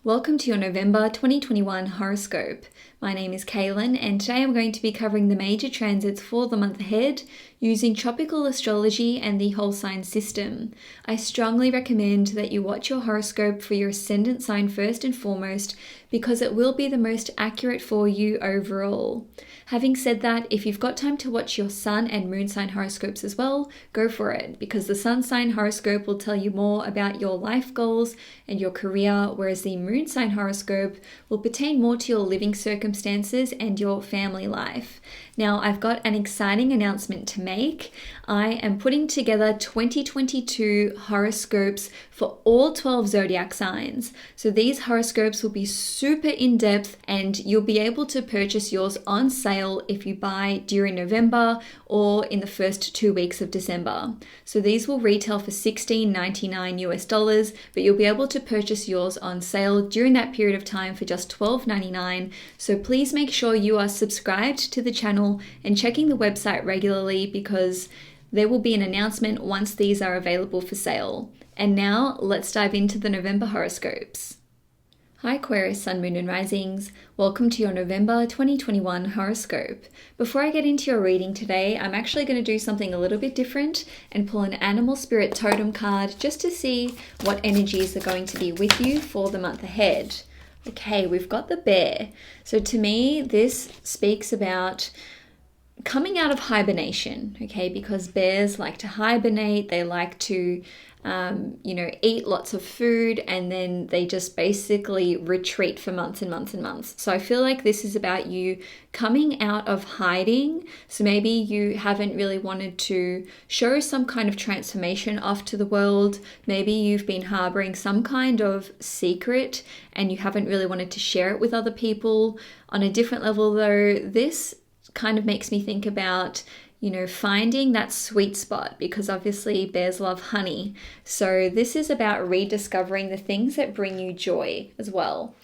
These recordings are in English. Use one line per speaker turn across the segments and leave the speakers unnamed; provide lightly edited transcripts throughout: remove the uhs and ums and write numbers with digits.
Welcome to your November 2021 horoscope. My name is Cailin, and today I'm going to be covering the major transits for the month ahead using tropical astrology and the whole sign system. I strongly recommend that you watch your horoscope for your ascendant sign first and foremost because it will be the most accurate for you overall. Having said that, if you've got time to watch your sun and moon sign horoscopes as well, go for it because the sun sign horoscope will tell you more about your life goals and your career, whereas the moon sign horoscope will pertain more to your living circumstances and your family life. Now, I've got an exciting announcement to make. I am putting together 2022 horoscopes for all 12 zodiac signs. So these horoscopes will be super in-depth and you'll be able to purchase yours on sale if you buy during November or in the first 2 weeks of December. So these will retail for $16.99 US, but you'll be able to purchase yours on sale during that period of time for just $12.99. So please make sure you are subscribed to the channel and checking the website regularly because there will be an announcement once these are available for sale. And now let's dive into the November horoscopes. Hi Aquarius, Sun, Moon and Risings. Welcome to your November 2021 horoscope. Before I get into your reading today, I'm actually going to do something a little bit different and pull an animal spirit totem card just to see what energies are going to be with you for the month ahead. Okay, we've got the bear. So to me, this speaks about coming out of hibernation, okay, because bears like to hibernate, they like to eat lots of food, and then they just basically retreat for months and months and months. So I feel like this is about you coming out of hiding. So maybe you haven't really wanted to show some kind of transformation off to the world. Maybe you've been harboring some kind of secret and you haven't really wanted to share it with other people. On a different level though, this kind of makes me think about finding that sweet spot, because obviously bears love honey. So this is about rediscovering the things that bring you joy as well.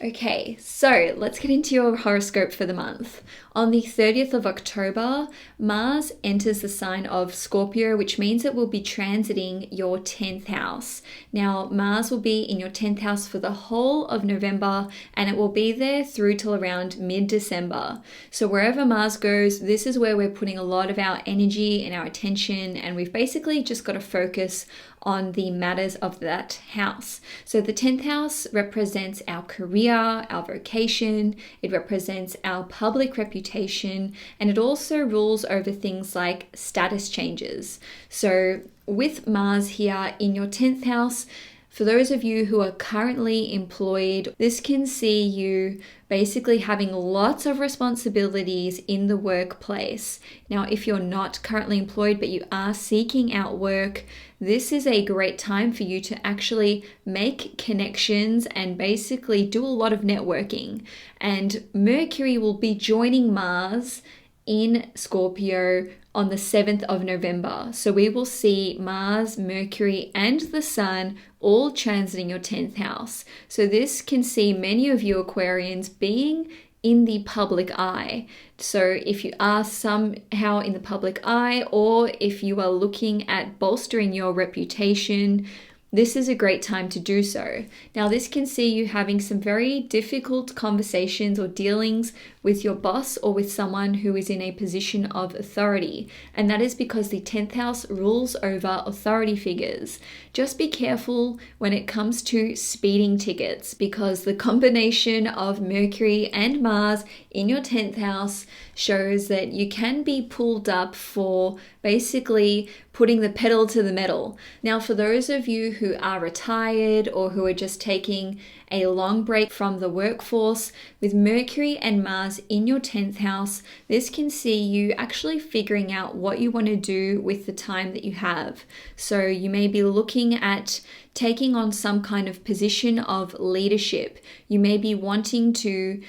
Okay, so let's get into your horoscope for the month. On the 30th of October, Mars enters the sign of Scorpio, which means it will be transiting your 10th house. Now, Mars will be in your 10th house for the whole of November, and it will be there through till around mid-December. So wherever Mars goes, this is where we're putting a lot of our energy and our attention, and we've basically just got to focus on the matters of that house. So the 10th house represents our career, our vocation, it represents our public reputation, and it also rules over things like status changes. So with Mars here in your 10th house, for those of you who are currently employed, this can see you basically having lots of responsibilities in the workplace. Now, if you're not currently employed, but you are seeking out work, this is a great time for you to actually make connections and basically do a lot of networking. And Mercury will be joining Mars in Scorpio on the 7th of November. So we will see Mars, Mercury, and the Sun all transiting your 10th house. So this can see many of you Aquarians being in the public eye. So if you are somehow in the public eye, or if you are looking at bolstering your reputation, this is a great time to do so. Now, this can see you having some very difficult conversations or dealings with your boss or with someone who is in a position of authority. And that is because the 10th house rules over authority figures. Just be careful when it comes to speeding tickets, because the combination of Mercury and Mars in your 10th house shows that you can be pulled up for basically putting the pedal to the metal. Now, for those of you who are retired or who are just taking a long break from the workforce, with Mercury and Mars in your 10th house, this can see you actually figuring out what you want to do with the time that you have. So you may be looking at taking on some kind of position of leadership. You may be wanting to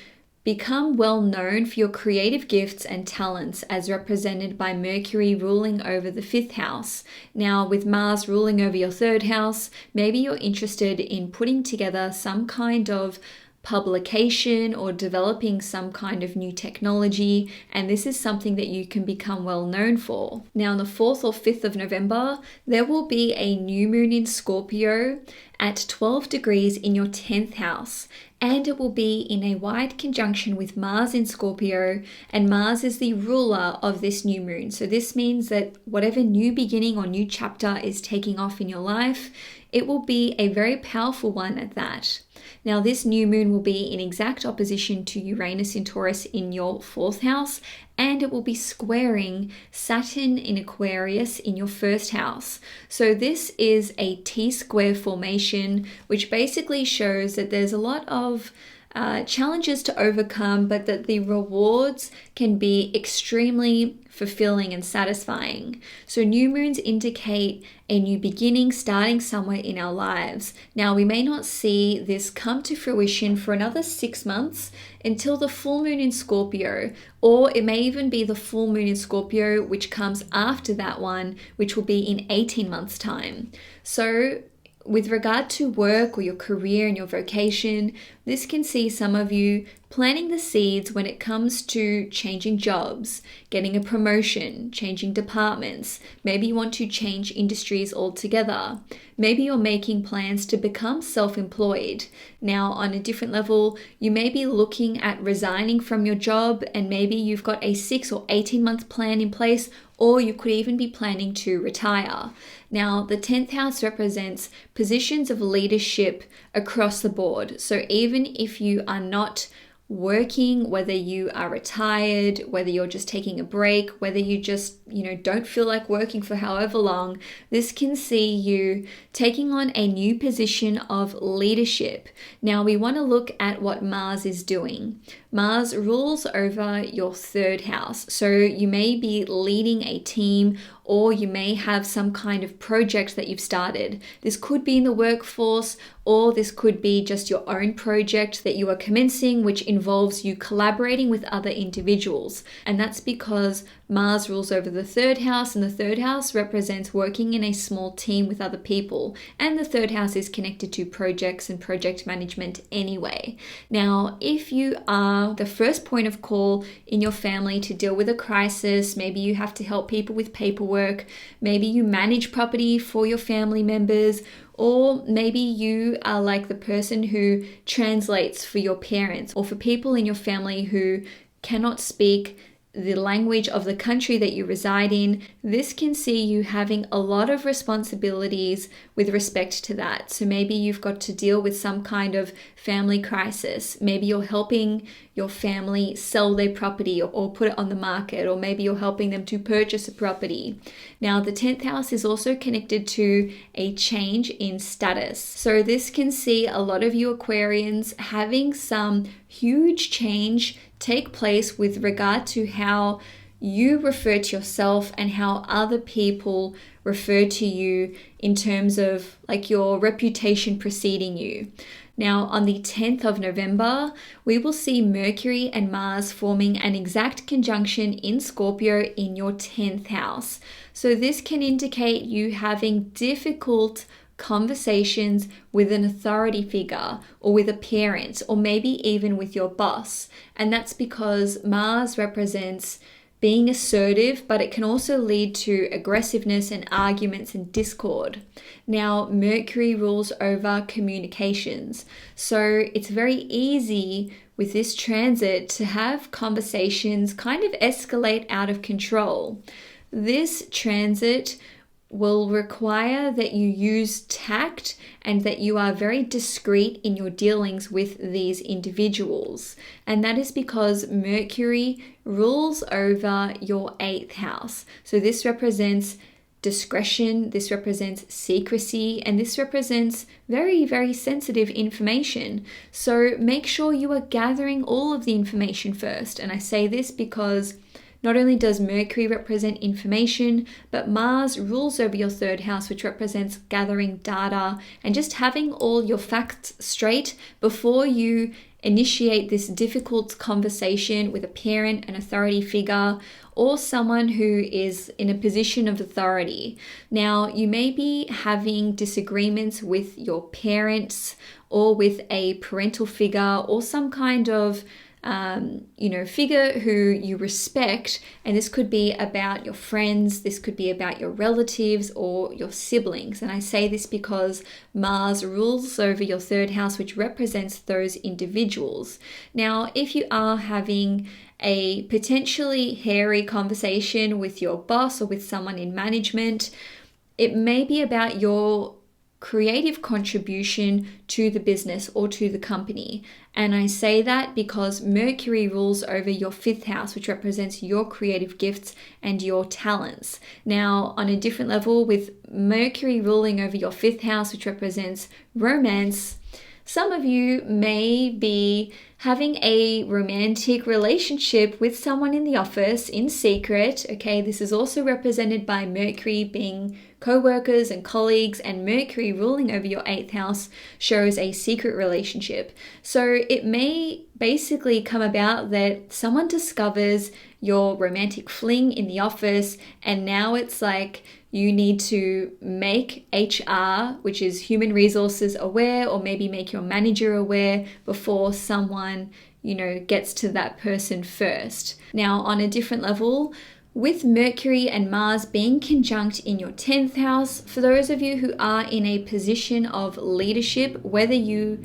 become well known for your creative gifts and talents as represented by Mercury ruling over the 5th house. Now, with Mars ruling over your 3rd house, maybe you're interested in putting together some kind of publication or developing some kind of new technology, and this is something that you can become well known for. Now, on the 4th or 5th of November, there will be a new moon in Scorpio at 12 degrees in your 10th house, and it will be in a wide conjunction with Mars in Scorpio, and Mars is the ruler of this new moon. So this means that whatever new beginning or new chapter is taking off in your life, it will be a very powerful one at that. Now, this new moon will be in exact opposition to Uranus in Taurus in your 4th house, and it will be squaring Saturn in Aquarius in your 1st house. So this is a T-square formation, which basically shows that there's a lot of challenges to overcome, but that the rewards can be extremely fulfilling and satisfying. So new moons indicate a new beginning starting somewhere in our lives. Now, we may not see this come to fruition for another 6 months until the full moon in Scorpio, or it may even be the full moon in Scorpio, which comes after that one, which will be in 18 months' time. So with regard to work or your career and your vocation, this can see some of you planting the seeds when it comes to changing jobs, getting a promotion, changing departments. Maybe you want to change industries altogether. Maybe you're making plans to become self-employed. Now, on a different level, you may be looking at resigning from your job, and maybe you've got a 6 or 18-month plan in place, or you could even be planning to retire. Now, the 10th house represents positions of leadership across the board. So even if you are not working, whether you are retired, whether you're just taking a break, whether you just, don't feel like working for however long, this can see you taking on a new position of leadership. Now, we want to look at what Mars is doing. Mars rules over your 3rd house. So you may be leading a team, or you may have some kind of project that you've started. This could be in the workforce, or this could be just your own project that you are commencing, which involves you collaborating with other individuals. And that's because Mars rules over the 3rd house, and the 3rd house represents working in a small team with other people. And the 3rd house is connected to projects and project management anyway. Now, if you are the first point of call in your family to deal with a crisis, maybe you have to help people with paperwork, maybe you manage property for your family members, or maybe you are like the person who translates for your parents or for people in your family who cannot speak the language of the country that you reside in. This can see you having a lot of responsibilities with respect to that. So maybe you've got to deal with some kind of family crisis. Maybe you're helping your family sell their property or put it on the market, or maybe you're helping them to purchase a property. Now, the 10th house is also connected to a change in status. So this can see a lot of you Aquarians having some huge change take place with regard to how you refer to yourself and how other people refer to you in terms of like your reputation preceding you. Now, on the 10th of November, we will see Mercury and Mars forming an exact conjunction in Scorpio in your 10th house. So this can indicate you having difficult conversations with an authority figure or with a parent, or maybe even with your boss. And that's because Mars represents being assertive, but it can also lead to aggressiveness and arguments and discord. Now, Mercury rules over communications. So it's very easy with this transit to have conversations kind of escalate out of control. This transit will require that you use tact and that you are very discreet in your dealings with these individuals. And that is because Mercury rules over your 8th house. So this represents discretion, this represents secrecy, and this represents very, very sensitive information. So make sure you are gathering all of the information first. And I say this because not only does Mercury represent information, but Mars rules over your 3rd house, which represents gathering data and just having all your facts straight before you initiate this difficult conversation with a parent, an authority figure, or someone who is in a position of authority. Now, you may be having disagreements with your parents or with a parental figure or some kind of figure who you respect, and this could be about your friends, this could be about your relatives or your siblings. And I say this because Mars rules over your third house, which represents those individuals. Now, if you are having a potentially hairy conversation with your boss or with someone in management, it may be about your creative contribution to the business or to the company. And I say that because Mercury rules over your fifth house, which represents your creative gifts and your talents. Now, on a different level, with Mercury ruling over your fifth house, which represents romance, some of you may be having a romantic relationship with someone in the office in secret. Okay, this is also represented by Mercury being co-workers and colleagues, and Mercury ruling over your eighth house shows a secret relationship. So it may basically come about that someone discovers your romantic fling in the office, and now it's like you need to make HR, which is human resources, aware, or maybe make your manager aware before someone, gets to that person first. Now, on a different level, with Mercury and Mars being conjunct in your 10th house, for those of you who are in a position of leadership, whether you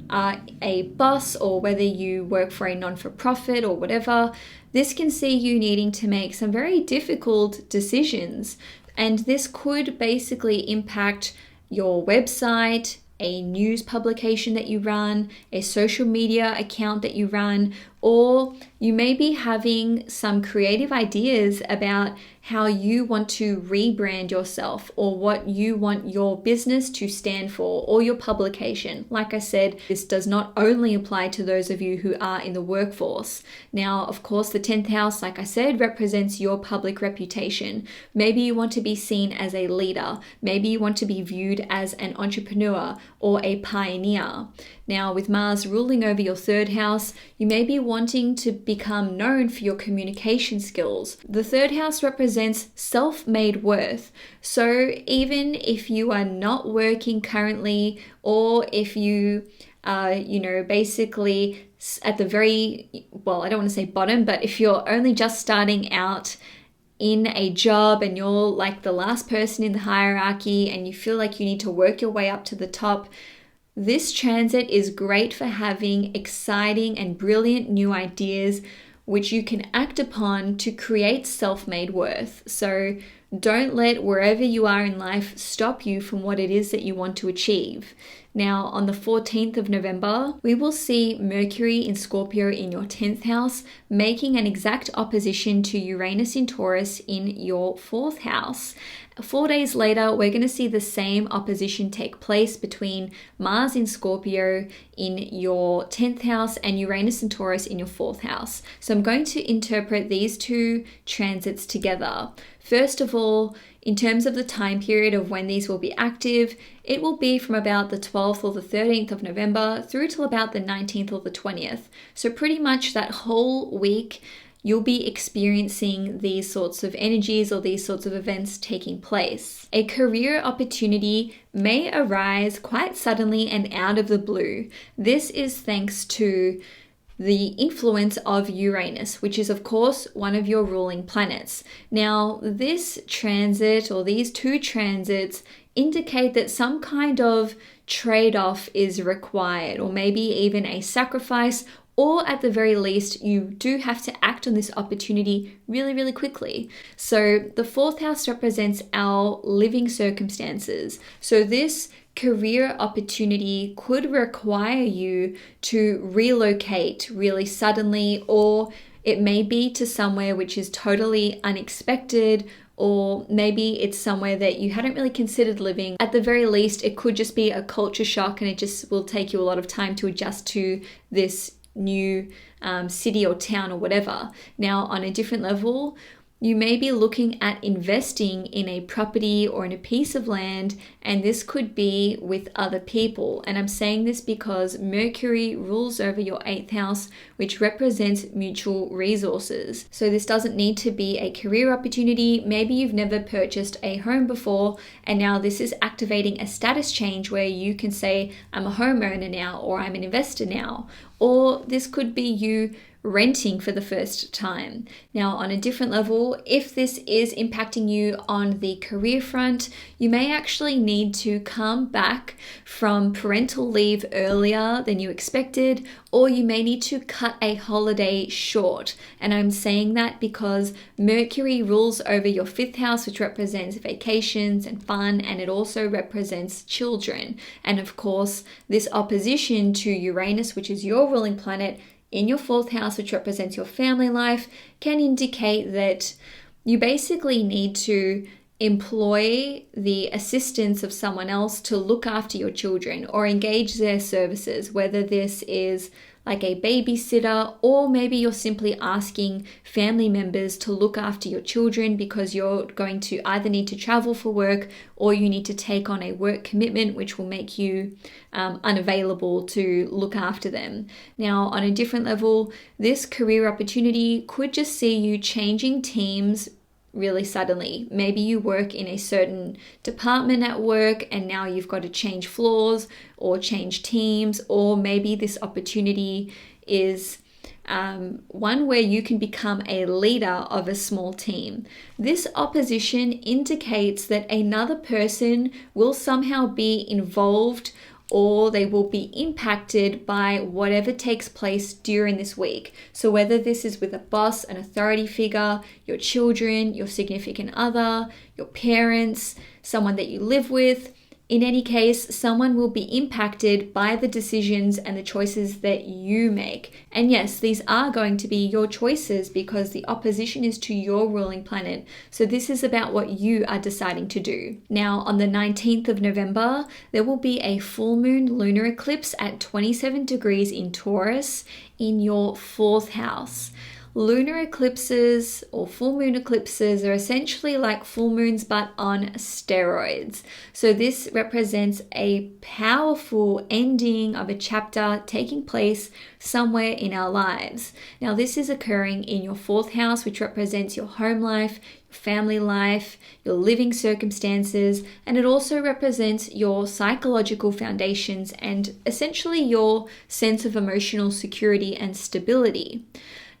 are a boss or whether you work for a non-for-profit or whatever, this can see you needing to make some very difficult decisions. And this could basically impact your website, a news publication that you run, a social media account that you run, or you may be having some creative ideas about how you want to rebrand yourself or what you want your business to stand for or your publication. Like I said, this does not only apply to those of you who are in the workforce. Now, of course, the 10th house, like I said, represents your public reputation. Maybe you want to be seen as a leader. Maybe you want to be viewed as an entrepreneur or a pioneer. Now, with Mars ruling over your third house, you may be wanting to become known for your communication skills. The third house represents self-made worth. So even if you are not working currently, or if you are, basically at the very, I don't want to say bottom, but if you're only just starting out in a job and you're like the last person in the hierarchy and you feel like you need to work your way up to the top, this transit is great for having exciting and brilliant new ideas which you can act upon to create self-made worth. So don't let wherever you are in life stop you from what it is that you want to achieve. Now, on the 14th of November, we will see Mercury in Scorpio in your 10th house, making an exact opposition to Uranus in Taurus in your 4th house. 4 days later, we're going to see the same opposition take place between Mars in Scorpio in your 10th house and Uranus in Taurus in your 4th house. So I'm going to interpret these two transits together. First of all, in terms of the time period of when these will be active, it will be from about the 12th or the 13th of November through till about the 19th or the 20th. So pretty much that whole week, you'll be experiencing these sorts of energies or these sorts of events taking place. A career opportunity may arise quite suddenly and out of the blue. This is thanks to the influence of Uranus, which is of course one of your ruling planets. Now, this transit or these two transits indicate that some kind of trade-off is required, or maybe even a sacrifice, or at the very least, you do have to act on this opportunity really, really quickly. So the 4th house represents our living circumstances. So this career opportunity could require you to relocate really suddenly, or it may be to somewhere which is totally unexpected, or maybe it's somewhere that you hadn't really considered living. At the very least, it could just be a culture shock and it just will take you a lot of time to adjust to this new city or town or whatever. Now, on a different level, You may be looking at investing in a property or in a piece of land, and this could be with other people. And I'm saying this because Mercury rules over your 8th house, which represents mutual resources. So this doesn't need to be a career opportunity. Maybe you've never purchased a home before, and now this is activating a status change where you can say, I'm a homeowner now, or I'm an investor now. Or this could be you renting for the first time. Now, on a different level, if this is impacting you on the career front, you may actually need to come back from parental leave earlier than you expected, or you may need to cut a holiday short. And I'm saying that because Mercury rules over your 5th house, which represents vacations and fun, and it also represents children. And of course, this opposition to Uranus, which is your ruling planet, in your 4th house, which represents your family life, can indicate that you basically need to employ the assistance of someone else to look after your children or engage their services, whether this is like a babysitter, or maybe you're simply asking family members to look after your children because you're going to either need to travel for work or you need to take on a work commitment which will make you unavailable to look after them. Now, on a different level, this career opportunity could just see you changing teams really suddenly. Maybe you work in a certain department at work and now you've got to change floors or change teams, or maybe this opportunity is one where you can become a leader of a small team. This opposition indicates that another person will somehow be involved or they will be impacted by whatever takes place during this week. So whether this is with a boss, an authority figure, your children, your significant other, your parents, someone that you live with, in any case, someone will be impacted by the decisions and the choices that you make. And yes, these are going to be your choices because the opposition is to your ruling planet. So this is about what you are deciding to do. Now, on the 19th of November, there will be a full moon lunar eclipse at 27 degrees in Taurus in your 4th house. Lunar eclipses or full moon eclipses are essentially like full moons but on steroids. So this represents a powerful ending of a chapter taking place somewhere in our lives. Now this is occurring in your 4th house, which represents your home life, your family life, your living circumstances, and it also represents your psychological foundations and essentially your sense of emotional security and stability.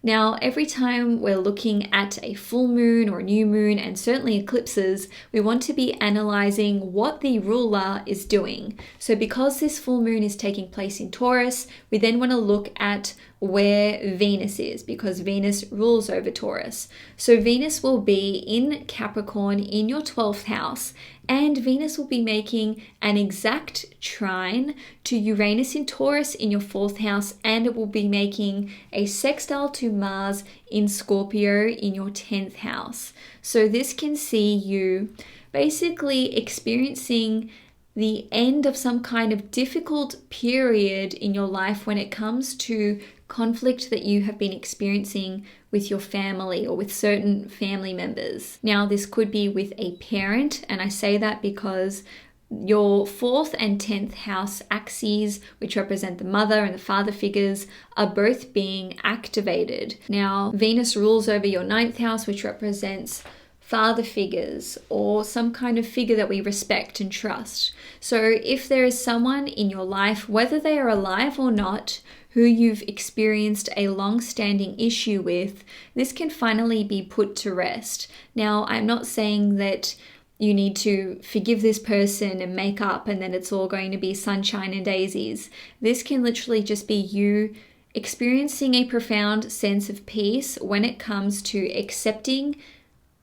Now, every time we're looking at a full moon or new moon, and certainly eclipses, we want to be analyzing what the ruler is doing. So because this full moon is taking place in Taurus, we then want to look at where Venus is, because Venus rules over Taurus. So Venus will be in Capricorn in your 12th house, and Venus will be making an exact trine to Uranus in Taurus in your 4th house, and it will be making a sextile to Mars in Scorpio in your 10th house. So this can see you basically experiencing the end of some kind of difficult period in your life when it comes to conflict that you have been experiencing with your family or with certain family members. Now, this could be with a parent, and I say that because your 4th and 10th house axes, which represent the mother and the father figures, are both being activated. Now, Venus rules over your 9th house, which represents father figures or some kind of figure that we respect and trust. So if there is someone in your life, whether they are alive or not, who you've experienced a long-standing issue with, this can finally be put to rest. Now, I'm not saying that you need to forgive this person and make up and then it's all going to be sunshine and daisies. This can literally just be you experiencing a profound sense of peace when it comes to accepting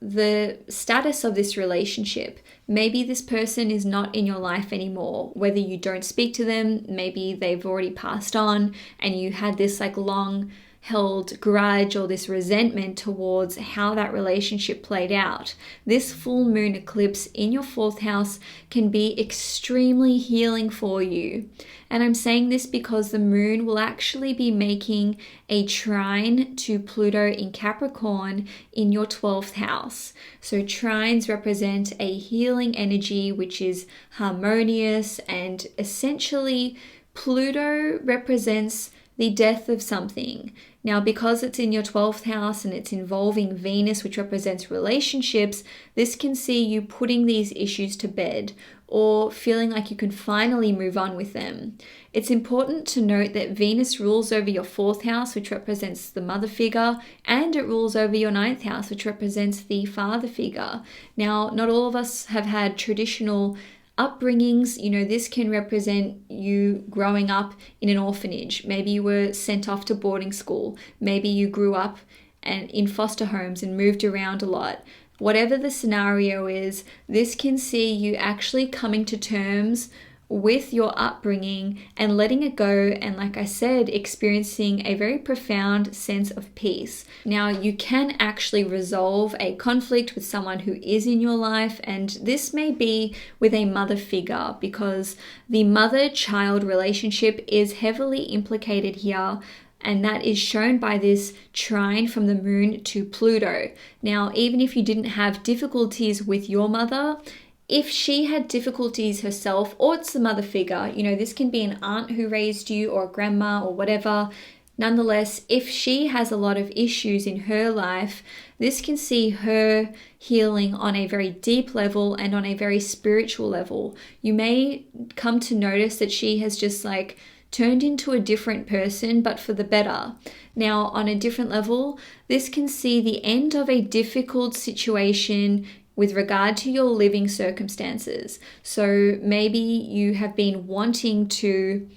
the status of this relationship. Maybe this person is not in your life anymore, whether you don't speak to them, maybe they've already passed on and you had this like long held grudge or this resentment towards how that relationship played out. This full moon eclipse in your 4th house can be extremely healing for you. And I'm saying this because the moon will actually be making a trine to Pluto in Capricorn in your 12th house. So trines represent a healing energy which is harmonious, and essentially Pluto represents the death of something. Now, because it's in your 12th house and it's involving Venus, which represents relationships, this can see you putting these issues to bed or feeling like you can finally move on with them. It's important to note that Venus rules over your 4th house, which represents the mother figure, and it rules over your 9th house, which represents the father figure. Now, not all of us have had traditional upbringings. This can represent you growing up in an orphanage. Maybe you were sent off to boarding school. Maybe you grew up and in foster homes and moved around a lot. Whatever the scenario is, this can see you actually coming to terms with your upbringing and letting it go, and like I said, experiencing a very profound sense of peace. Now, you can actually resolve a conflict with someone who is in your life, and this may be with a mother figure because the mother-child relationship is heavily implicated here. And that is shown by this trine from the moon to Pluto. Now, even if you didn't have difficulties with your mother, if she had difficulties herself, or it's the mother figure, this can be an aunt who raised you or a grandma or whatever. Nonetheless, if she has a lot of issues in her life, this can see her healing on a very deep level and on a very spiritual level. You may come to notice that she has just turned into a different person, but for the better. Now, on a different level, this can see the end of a difficult situation with regard to your living circumstances. So maybe you have been wanting to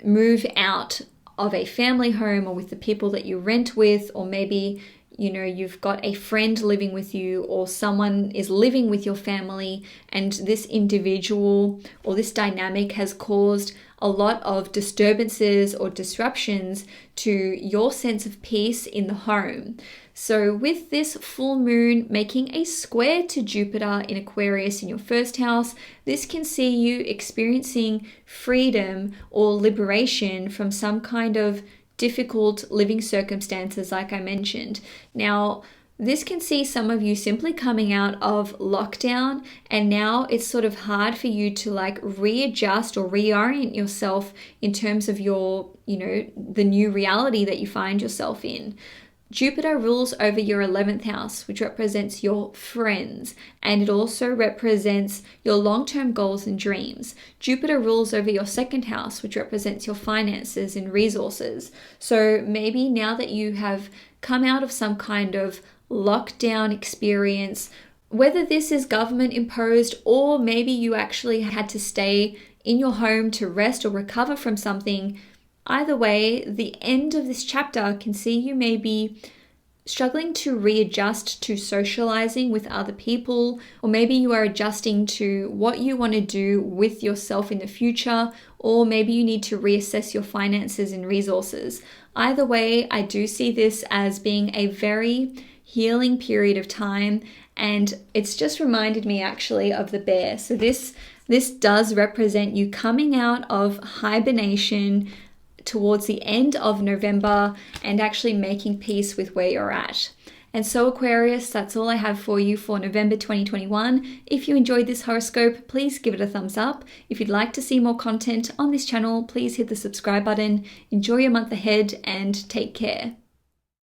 move out of a family home or with the people that you rent with, or maybe you've got a friend living with you, or someone is living with your family, and this individual or this dynamic has caused a lot of disturbances or disruptions to your sense of peace in the home. So with this full moon making a square to Jupiter in Aquarius in your 1st house, this can see you experiencing freedom or liberation from some kind of difficult living circumstances, like I mentioned. Now, this can see some of you simply coming out of lockdown, and now it's sort of hard for you to readjust or reorient yourself in terms of your, the new reality that you find yourself in. Jupiter rules over your 11th house, which represents your friends, and it also represents your long-term goals and dreams. Jupiter rules over your 2nd house, which represents your finances and resources. So maybe now that you have come out of some kind of lockdown experience, whether this is government imposed or maybe you actually had to stay in your home to rest or recover from something, either way, the end of this chapter can see you maybe struggling to readjust to socializing with other people, or maybe you are adjusting to what you want to do with yourself in the future, or maybe you need to reassess your finances and resources. Either way, I do see this as being a very healing period of time, and it's just reminded me actually of the bear. So this does represent you coming out of hibernation towards the end of November and actually making peace with where you're at. And so Aquarius, that's all I have for you for November 2021. If you enjoyed this horoscope, please give it a thumbs up. If you'd like to see more content on this channel, please hit the subscribe button. Enjoy your month ahead and take care.